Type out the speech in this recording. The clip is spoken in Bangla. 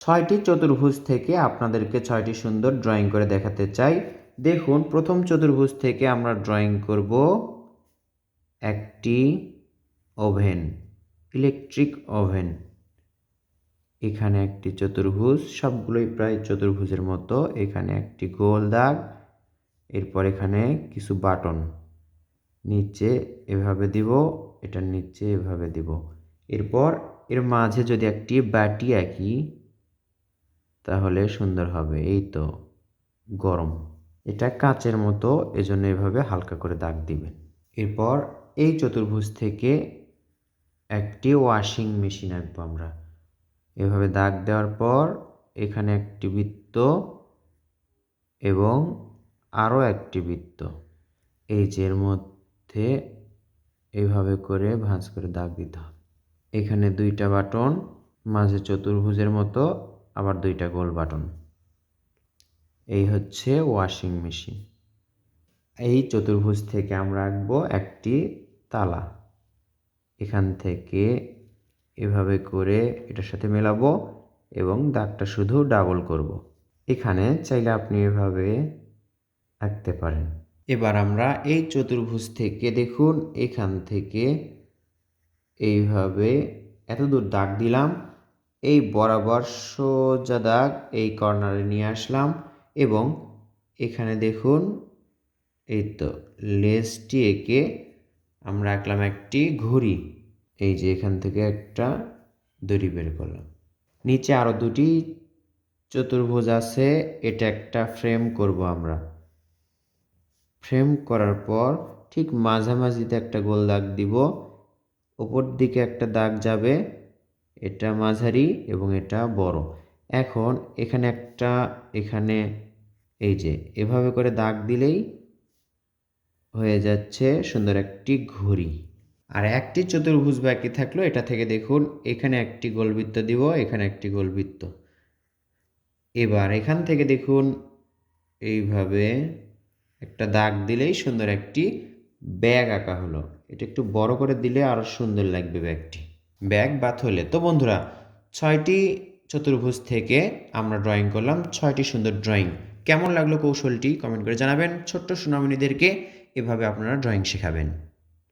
ছয়টি চতুর্ভুজ থেকে আপনাদেরকে 6টি সুন্দর ড্রয়িং করে দেখাতে চাই। দেখুন, প্রথম চতুর্ভুজ থেকে আমরা ড্রয়িং করব একটি ওভেন, ইলেকট্রিক ওভেন। এখানে একটি চতুর্ভুজ, সবগুলোই প্রায় চতুর্ভুজের মতো। এখানে একটি গোল দাগ, এরপর এখানে কিছু বাটন নিচে এভাবে দিব, এটার নিচে এভাবে দিব। এরপর এর মাঝে যদি একটি বাটি আঁকি তাহলে সুন্দর হবে। এই তো গরম, এটা কাচের মতো, এজন্য এভাবে হালকা করে দাগ দিবেন। এরপর এই চতুর্ভুজ থেকে একটি ওয়াশিং মেশিন আঁকবো আমরা। এভাবে দাগ দেওয়ার পর এখানে একটি বৃত্ত এবং আরও একটি বৃত্ত, এই যে এর মধ্যে এইভাবে করে ভাঁজ করে দাগ দিতে হবে। এখানে 2টা বাটন, মাঝে চতুর্ভুজের মতো আবার 2টা গোল বাটন। এই হচ্ছে ওয়াশিং মেশিন। এই চতুর্ভুজ থেকে আমরা আঁকবো একটি তালা। এখান থেকে এভাবে করে এটার সাথে মেলাবো এবং দাগটা শুধু ডাবল করব। এখানে চাইলে আপনি এভাবে আঁকতে পারেন। এবার আমরা এই চতুর্ভুজ থেকে দেখুন, এখান থেকে এইভাবে এতদূর দাগ দিলাম, এই বরাবর সোজা দাগ এই কর্নারে নিয়ে আসলাম এবং এখানে দেখুন, এই তো লেজটি এঁকে আমরা আঁকলাম একটি ঘড়ি। এই যে এখান থেকে একটা দড়ি বের করলাম। নিচে আরও 2টি চতুর্ভুজ আছে, এটা একটা ফ্রেম করব আমরা। ফ্রেম করার পর ঠিক মাঝামাঝিতে একটা গোল দাগ দিব, উপর দিকে একটা দাগ যাবে, এটা মাঝারি এবং এটা বড়। এখন এখানে একটা, এখানে এই যে এভাবে করে দাগ দিলেই হয়ে যাচ্ছে সুন্দর একটি ঘড়ি। আর একটি চতুর্ভুজ বাকি থাকলো, এটা থেকে দেখুন এখানে একটি গোলবৃত্ত দিব, এখানে একটি গোলবৃত্ত। এবার এখান থেকে দেখুন এইভাবে একটা দাগ দিলেই সুন্দর একটি ব্যাগ আঁকা হলো। এটা একটু বড় করে দিলে আরও সুন্দর লাগবে ব্যাগটি, ব্যাগ বা থলে। তো বন্ধুরা, 6টি চতুর্ভুজ থেকে আমরা ড্রয়িং করলাম 6টি সুন্দর ড্রয়িং। কেমন লাগলো কৌশলটি কমেন্ট করে জানাবেন। ছোট্ট সোনামণিদেরকে এভাবে আপনারা ড্রয়িং শেখাবেন।